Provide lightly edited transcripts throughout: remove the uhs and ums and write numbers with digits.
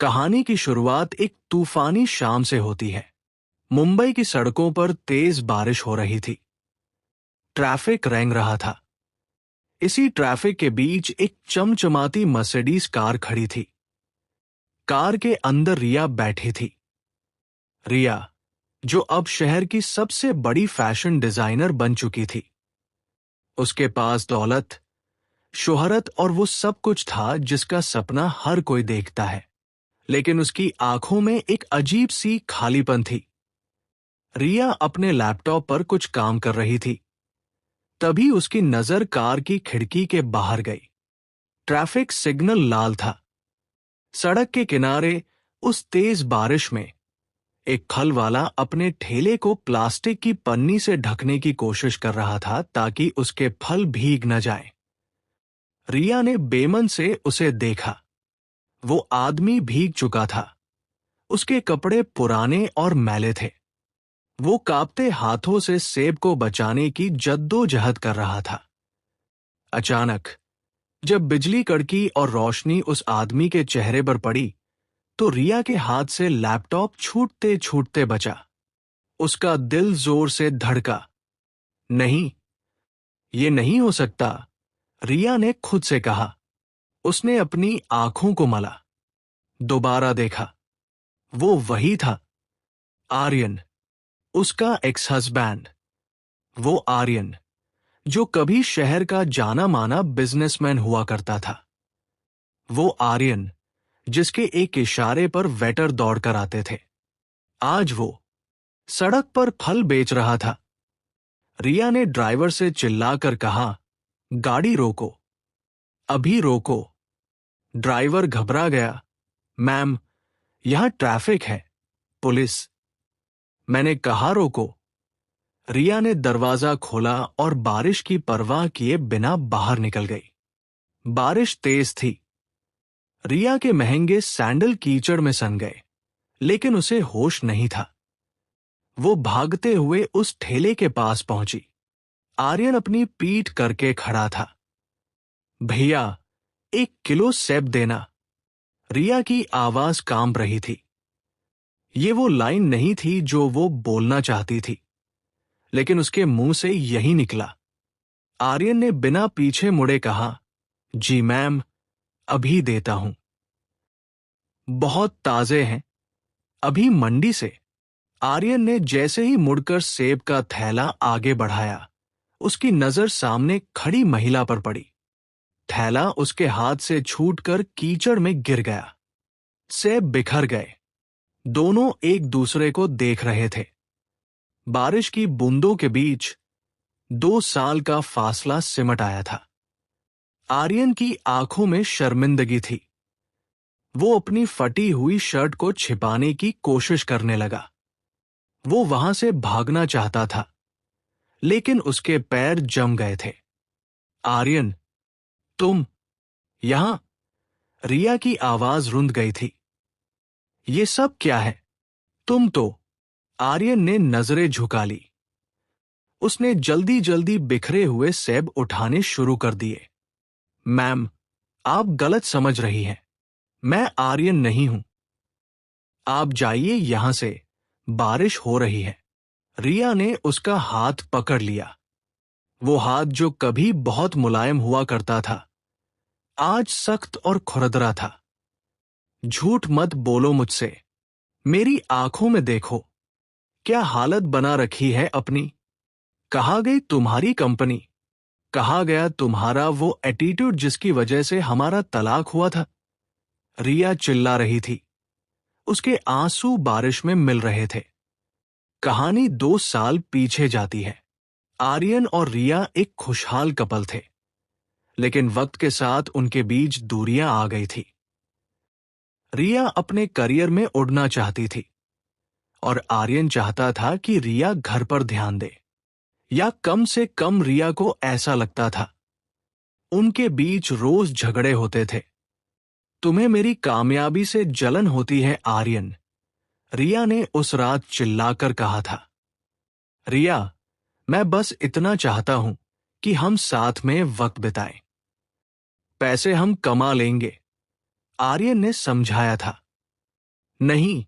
कहानी की शुरुआत एक तूफानी शाम से होती है। मुंबई की सड़कों पर तेज बारिश हो रही थी। ट्रैफिक रेंग रहा था। इसी ट्रैफिक के बीच एक चमचमाती मर्सिडीज कार खड़ी थी। कार के अंदर रिया बैठी थी। रिया, जो अब शहर की सबसे बड़ी फैशन डिजाइनर बन चुकी थी। उसके पास दौलत, शोहरत और वो सब कुछ था जिसका सपना हर कोई देखता है। लेकिन उसकी आंखों में एक अजीब सी खालीपन थी। रिया अपने लैपटॉप पर कुछ काम कर रही थी। तभी उसकी नजर कार की खिड़की के बाहर गई। ट्रैफिक सिग्नल लाल था। सड़क के किनारे उस तेज बारिश में एक फल वाला अपने ठेले को प्लास्टिक की पन्नी से ढकने की कोशिश कर रहा था ताकि उसके फल भीग न जाएं। रिया ने बेमन से उसे देखा। वो आदमी भीग चुका था। उसके कपड़े पुराने और मैले थे। वो कांपते हाथों से सेब को बचाने की जद्दोजहद कर रहा था। अचानक जब बिजली कड़की और रोशनी उस आदमी के चेहरे पर पड़ी, तो रिया के हाथ से लैपटॉप छूटते छूटते बचा। उसका दिल जोर से धड़का। नहीं, ये नहीं हो सकता, रिया ने खुद से कहा। उसने अपनी आंखों को मला। दोबारा देखा। वो वही था, आर्यन, उसका एक्स हस्बैंड। वो आर्यन जो कभी शहर का जाना माना बिजनेसमैन हुआ करता था। वो आर्यन जिसके एक इशारे पर वेटर दौड़कर आते थे। आज वो सड़क पर फल बेच रहा था। रिया ने ड्राइवर से चिल्लाकर कहा, गाड़ी रोको, अभी रोको। ड्राइवर घबरा गया। मैम, यहां ट्रैफिक है, पुलिस। मैंने कहा रोको। रिया ने दरवाजा खोला और बारिश की परवाह किए बिना बाहर निकल गई। बारिश तेज थी। रिया के महंगे सैंडल कीचड़ में सन गए, लेकिन उसे होश नहीं था। वो भागते हुए उस ठेले के पास पहुंची। आर्यन अपनी पीठ करके खड़ा था। भैया, 1 किलो सेब देना। रिया की आवाज कांप रही थी। ये वो लाइन नहीं थी जो वो बोलना चाहती थी, लेकिन उसके मुंह से यही निकला। आर्यन ने बिना पीछे मुड़े कहा, जी मैम, अभी देता हूं। बहुत ताजे हैं, अभी मंडी से। आर्यन ने जैसे ही मुड़कर सेब का थैला आगे बढ़ाया, उसकी नजर सामने खड़ी महिला पर पड़ी। थैला उसके हाथ से छूटकर कीचड़ में गिर गया। सेब बिखर गए। दोनों एक दूसरे को देख रहे थे। बारिश की बूंदों के बीच 2 साल का फासला सिमट आया था। आर्यन की आंखों में शर्मिंदगी थी। वो अपनी फटी हुई शर्ट को छिपाने की कोशिश करने लगा। वो वहां से भागना चाहता था, लेकिन उसके पैर जम गए थे। आर्यन, तुम यहां? रिया की आवाज रुंध गई थी। ये सब क्या है? तुम तो। आर्यन ने नजरें झुका ली। उसने जल्दी जल्दी बिखरे हुए सेब उठाने शुरू कर दिए। मैम, आप गलत समझ रही हैं। मैं आर्यन नहीं हूं। आप जाइए यहां से, बारिश हो रही है। रिया ने उसका हाथ पकड़ लिया। वो हाथ जो कभी बहुत मुलायम हुआ करता था, आज सख्त और खुरदरा था। झूठ मत बोलो मुझसे। मेरी आंखों में देखो। क्या हालत बना रखी है अपनी। कहाँ गई तुम्हारी कंपनी? कहाँ गया तुम्हारा वो एटीट्यूड जिसकी वजह से हमारा तलाक हुआ था? रिया चिल्ला रही थी। उसके आंसू बारिश में मिल रहे थे। कहानी 2 साल पीछे जाती है। आर्यन और रिया एक खुशहाल कपल थे, लेकिन वक्त के साथ उनके बीच दूरियां आ गई थी। रिया अपने करियर में उड़ना चाहती थी और आर्यन चाहता था कि रिया घर पर ध्यान दे, या कम से कम रिया को ऐसा लगता था। उनके बीच रोज झगड़े होते थे। तुम्हें मेरी कामयाबी से जलन होती है आर्यन, रिया ने उस रात चिल्लाकर कहा था। रिया, मैं बस इतना चाहता हूं कि हम साथ में वक्त बिताएं। पैसे हम कमा लेंगे, आर्यन ने समझाया था। नहीं,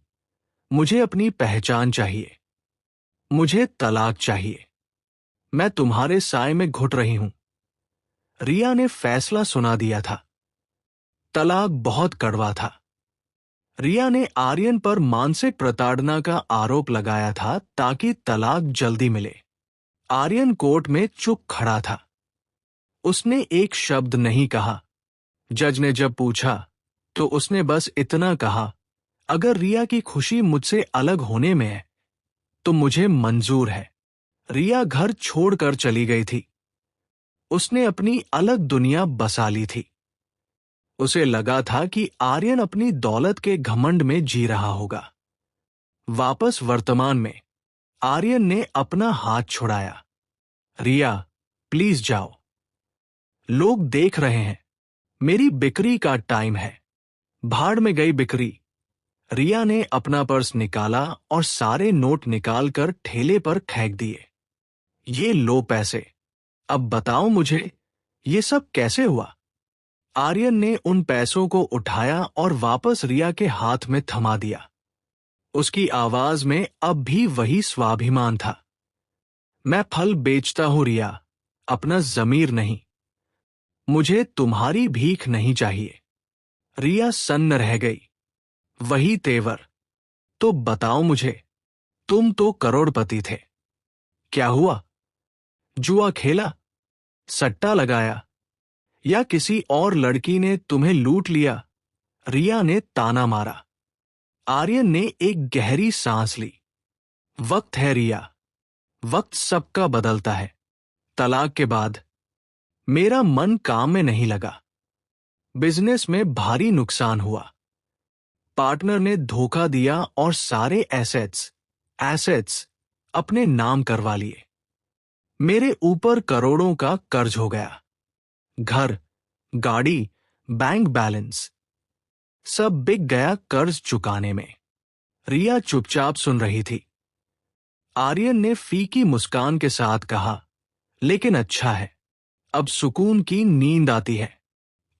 मुझे अपनी पहचान चाहिए। मुझे तलाक चाहिए। मैं तुम्हारे साए में घुट रही हूं। रिया ने फैसला सुना दिया था। तलाक बहुत कड़वा था। रिया ने आर्यन पर मानसिक प्रताड़ना का आरोप लगाया था ताकि तलाक जल्दी मिले। आर्यन कोर्ट में चुप खड़ा था। उसने एक शब्द नहीं कहा। जज ने जब पूछा तो उसने बस इतना कहा, अगर रिया की खुशी मुझसे अलग होने में है तो मुझे मंजूर है। रिया घर छोड़कर चली गई थी। उसने अपनी अलग दुनिया बसा ली थी। उसे लगा था कि आर्यन अपनी दौलत के घमंड में जी रहा होगा। वापस वर्तमान में आर्यन ने अपना हाथ छुड़ाया। रिया, प्लीज जाओ। लोग देख रहे हैं। मेरी बिक्री का टाइम है। भाड़ में गई बिक्री। रिया ने अपना पर्स निकाला और सारे नोट निकालकर ठेले पर फेंक दिए। ये लो पैसे। अब बताओ मुझे, ये सब कैसे हुआ? आर्यन ने उन पैसों को उठाया और वापस रिया के हाथ में थमा दिया। उसकी आवाज में अब भी वही स्वाभिमान था। मैं फल बेचता हूं रिया, अपना जमीर नहीं। मुझे तुम्हारी भीख नहीं चाहिए। रिया सन्न रह गई। वही तेवर। तो बताओ मुझे, तुम तो करोड़पति थे। क्या हुआ? जुआ खेला? सट्टा लगाया? या किसी और लड़की ने तुम्हें लूट लिया? रिया ने ताना मारा। आर्यन ने एक गहरी सांस ली। वक्त है रिया। वक्त सबका बदलता है। तलाक के बाद मेरा मन काम में नहीं लगा। बिजनेस में भारी नुकसान हुआ। पार्टनर ने धोखा दिया और सारे एसेट्स अपने नाम करवा लिए। मेरे ऊपर करोड़ों का कर्ज हो गया। घर, गाड़ी, बैंक बैलेंस सब बिक गया कर्ज चुकाने में। रिया चुपचाप सुन रही थी। आर्यन ने फीकी मुस्कान के साथ कहा, लेकिन अच्छा है, अब सुकून की नींद आती है।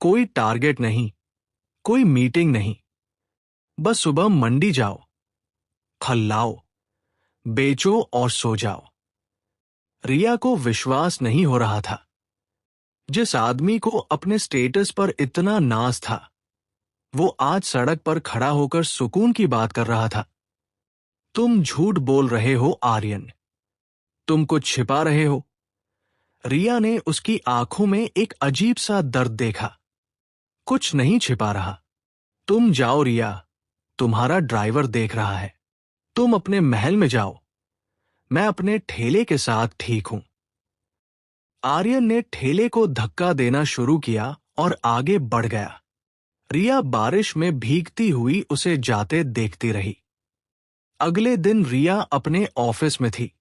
कोई टारगेट नहीं, कोई मीटिंग नहीं। बस सुबह मंडी जाओ, फल लाओ, बेचो और सो जाओ। रिया को विश्वास नहीं हो रहा था। जिस आदमी को अपने स्टेटस पर इतना नाज था, वो आज सड़क पर खड़ा होकर सुकून की बात कर रहा था। तुम झूठ बोल रहे हो आर्यन। तुम कुछ छिपा रहे हो। रिया ने उसकी आंखों में एक अजीब सा दर्द देखा। कुछ नहीं छिपा रहा। तुम जाओ रिया, तुम्हारा ड्राइवर देख रहा है। तुम अपने महल में जाओ। मैं अपने ठेले के साथ ठीक हूं। आर्यन ने ठेले को धक्का देना शुरू किया और आगे बढ़ गया। रिया बारिश में भीगती हुई उसे जाते देखती रही। अगले दिन रिया अपने ऑफिस में थी,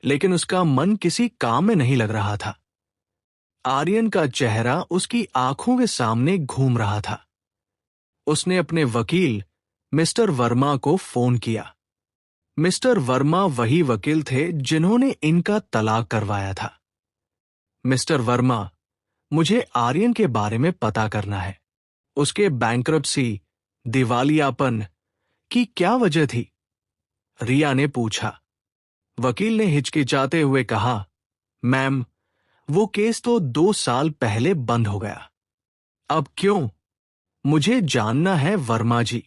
लेकिन उसका मन किसी काम में नहीं लग रहा था। आर्यन का चेहरा उसकी आंखों के सामने घूम रहा था। उसने अपने वकील मिस्टर वर्मा को फोन किया। मिस्टर वर्मा वही वकील थे जिन्होंने इनका तलाक करवाया था। मिस्टर वर्मा, मुझे आर्यन के बारे में पता करना है। उसके बैंक्रप्सी, दिवालियापन की क्या वजह थी? रिया ने पूछा। वकील ने हिचकिचाते हुए कहा, मैम, वो केस तो 2 साल पहले बंद हो गया। अब क्यों? मुझे जानना है वर्मा जी।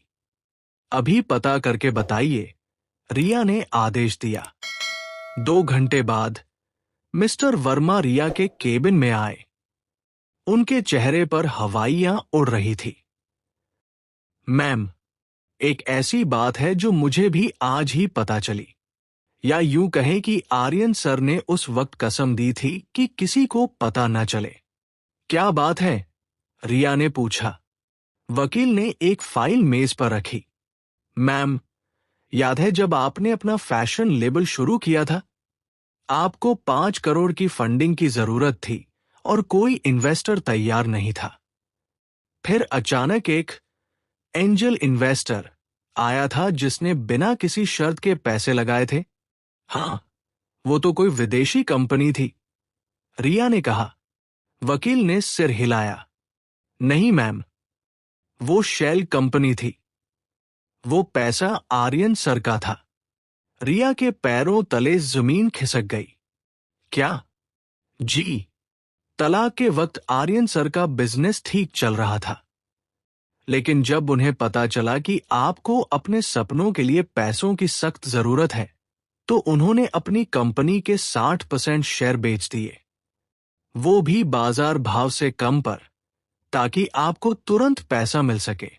अभी पता करके बताइए, रिया ने आदेश दिया। 2 घंटे बाद मिस्टर वर्मा रिया के केबिन में आए। उनके चेहरे पर हवाइयां उड़ रही थी। मैम, एक ऐसी बात है जो मुझे भी आज ही पता चली। या यूं कहें कि आर्यन सर ने उस वक्त कसम दी थी कि किसी को पता न चले। क्या बात है? रिया ने पूछा। वकील ने एक फाइल मेज पर रखी। मैम, याद है जब आपने अपना फैशन लेबल शुरू किया था? आपको 5 करोड़ की फंडिंग की जरूरत थी और कोई इन्वेस्टर तैयार नहीं था। फिर अचानक एक एंजल इन्वेस्टर आया था जिसने बिना किसी शर्त के पैसे लगाए थे। हाँ, वो तो कोई विदेशी कंपनी थी, रिया ने कहा। वकील ने सिर हिलाया। नहीं मैम, वो शेल कंपनी थी। वो पैसा आर्यन सर का था। रिया के पैरों तले जमीन खिसक गई। क्या? जी। तलाक के वक्त आर्यन सर का बिजनेस ठीक चल रहा था, लेकिन जब उन्हें पता चला कि आपको अपने सपनों के लिए पैसों की सख्त जरूरत है, तो उन्होंने अपनी कंपनी के 60% शेयर बेच दिए, वो भी बाजार भाव से कम पर, ताकि आपको तुरंत पैसा मिल सके।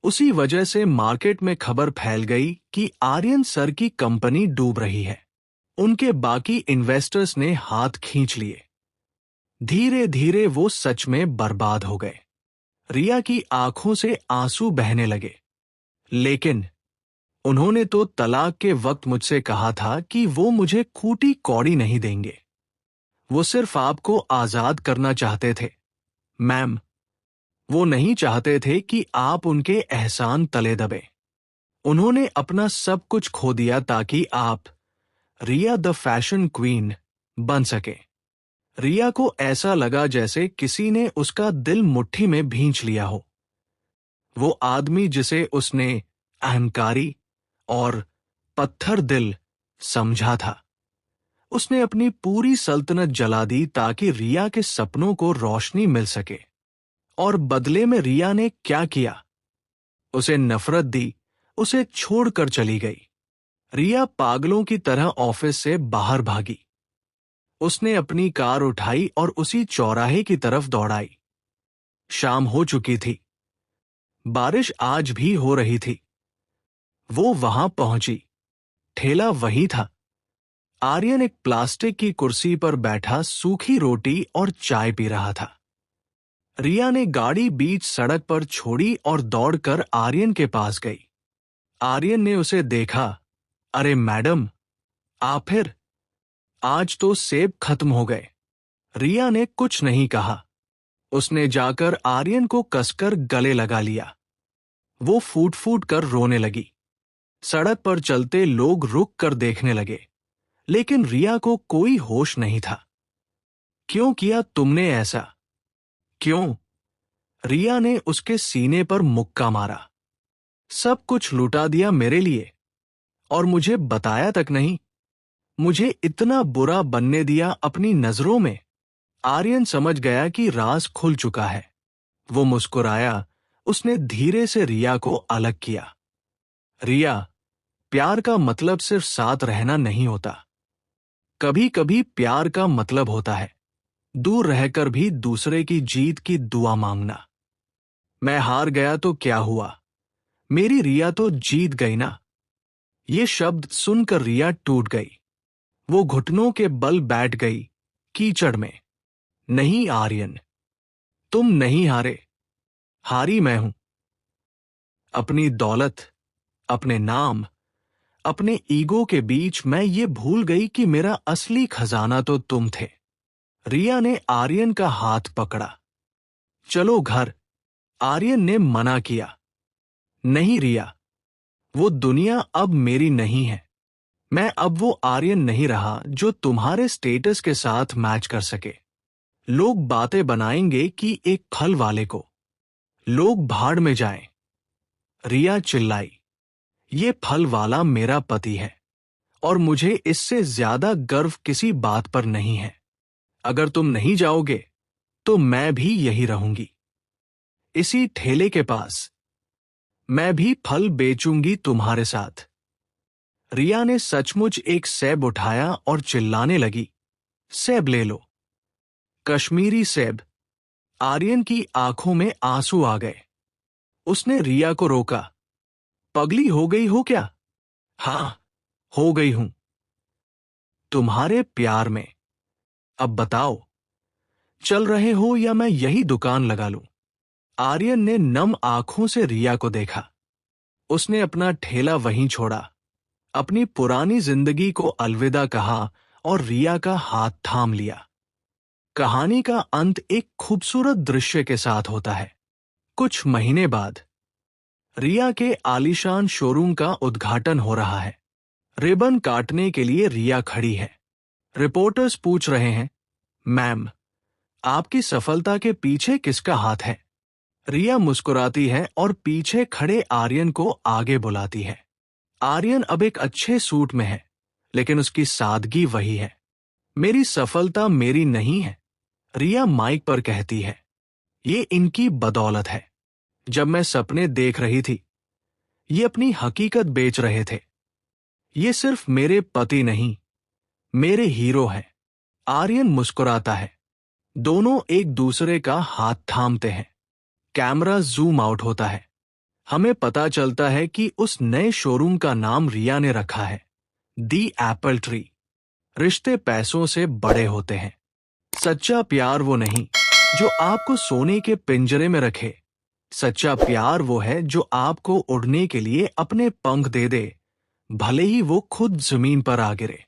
उसी वजह से मार्केट में खबर फैल गई कि आर्यन सर की कंपनी डूब रही है। उनके बाकी इन्वेस्टर्स ने हाथ खींच लिए। धीरे धीरे वो सच में बर्बाद हो गए। रिया की आंखों से आंसू बहने लगे। लेकिन उन्होंने तो तलाक के वक्त मुझसे कहा था कि वो मुझे खूटी कौड़ी नहीं देंगे। वो सिर्फ आपको आजाद करना चाहते थे, मैम। वो नहीं चाहते थे कि आप उनके एहसान तले दबे। उन्होंने अपना सब कुछ खो दिया ताकि आप रिया द फैशन क्वीन बन सके। रिया को ऐसा लगा जैसे किसी ने उसका दिल मुट्ठी में भींच लिया हो। वो आदमी जिसे उसने अहंकारी और पत्थर दिल समझा था, उसने अपनी पूरी सल्तनत जला दी ताकि रिया के सपनों को रोशनी मिल सके। और बदले में रिया ने क्या किया? उसे नफरत दी, उसे छोड़कर चली गई। रिया पागलों की तरह ऑफिस से बाहर भागी। उसने अपनी कार उठाई और उसी चौराहे की तरफ दौड़ाई। शाम हो चुकी थी, बारिश आज भी हो रही थी। वो वहां पहुंची, ठेला वही था। आर्यन एक प्लास्टिक की कुर्सी पर बैठा सूखी रोटी और चाय पी रहा था। रिया ने गाड़ी बीच सड़क पर छोड़ी और दौड़कर आर्यन के पास गई। आर्यन ने उसे देखा। अरे मैडम, आप फिर? आज तो सेब खत्म हो गए। रिया ने कुछ नहीं कहा। उसने जाकर आर्यन को कसकर गले लगा लिया। वो फूट फूट कर रोने लगी। सड़क पर चलते लोग रुक कर देखने लगे, लेकिन रिया को कोई होश नहीं था। क्यों किया तुमने ऐसा? क्यों? रिया ने उसके सीने पर मुक्का मारा। सब कुछ लुटा दिया मेरे लिए, और मुझे बताया तक नहीं। मुझे इतना बुरा बनने दिया अपनी नजरों में। आर्यन समझ गया कि राज खुल चुका है। वो मुस्कुराया। उसने धीरे से रिया को अलग किया। रिया, प्यार का मतलब सिर्फ साथ रहना नहीं होता। कभी कभी प्यार का मतलब होता है दूर रहकर भी दूसरे की जीत की दुआ मांगना। मैं हार गया तो क्या हुआ? मेरी रिया तो जीत गई ना। ये शब्द सुनकर रिया टूट गई। वो घुटनों के बल बैठ गई, कीचड़ में। नहीं आर्यन, तुम नहीं हारे, हारी मैं हूं। अपनी दौलत, अपने नाम, अपने ईगो के बीच मैं ये भूल गई कि मेरा असली खजाना तो तुम थे। रिया ने आर्यन का हाथ पकड़ा। चलो घर, आर्यन ने मना किया। नहीं रिया, वो दुनिया अब मेरी नहीं है। मैं अब वो आर्यन नहीं रहा जो तुम्हारे स्टेटस के साथ मैच कर सके। लोग बातें बनाएंगे कि एक फल वाले को। लोग भाड़ में जाएं। रिया चिल्लाई। ये फल वाला मेरा पति है, और मुझे इससे ज्यादा गर्व किसी बात पर नहीं है। अगर तुम नहीं जाओगे तो मैं भी यही रहूंगी, इसी ठेले के पास। मैं भी फल बेचूंगी तुम्हारे साथ। रिया ने सचमुच एक सेब उठाया और चिल्लाने लगी, सेब ले लो, कश्मीरी सेब। आर्यन की आंखों में आंसू आ गए। उसने रिया को रोका। पगली हो गई हो क्या? हाँ, हो गई हूं, तुम्हारे प्यार में। अब बताओ, चल रहे हो या मैं यही दुकान लगा लूं? आर्यन ने नम आंखों से रिया को देखा। उसने अपना ठेला वहीं छोड़ा, अपनी पुरानी जिंदगी को अलविदा कहा और रिया का हाथ थाम लिया। कहानी का अंत एक खूबसूरत दृश्य के साथ होता है। कुछ महीने बाद रिया के आलीशान शोरूम का उद्घाटन हो रहा है। रिबन काटने के लिए रिया खड़ी है। रिपोर्टर्स पूछ रहे हैं, मैम, आपकी सफलता के पीछे किसका हाथ है? रिया मुस्कुराती है और पीछे खड़े आर्यन को आगे बुलाती है। आर्यन अब एक अच्छे सूट में है, लेकिन उसकी सादगी वही है। मेरी सफलता मेरी नहीं है, रिया माइक पर कहती है। ये इनकी बदौलत है। जब मैं सपने देख रही थी, ये अपनी हकीकत बेच रहे थे। ये सिर्फ मेरे पति नहीं, मेरे हीरो हैं। आर्यन मुस्कुराता है। दोनों एक दूसरे का हाथ थामते हैं। कैमरा जूम आउट होता है। हमें पता चलता है कि उस नए शोरूम का नाम रिया ने रखा है, दी एप्पल ट्री। रिश्ते पैसों से बड़े होते हैं। सच्चा प्यार वो नहीं जो आपको सोने के पिंजरे में रखे। सच्चा प्यार वो है जो आपको उड़ने के लिए अपने पंख दे दे, भले ही वो खुद जमीन पर आ गिरे।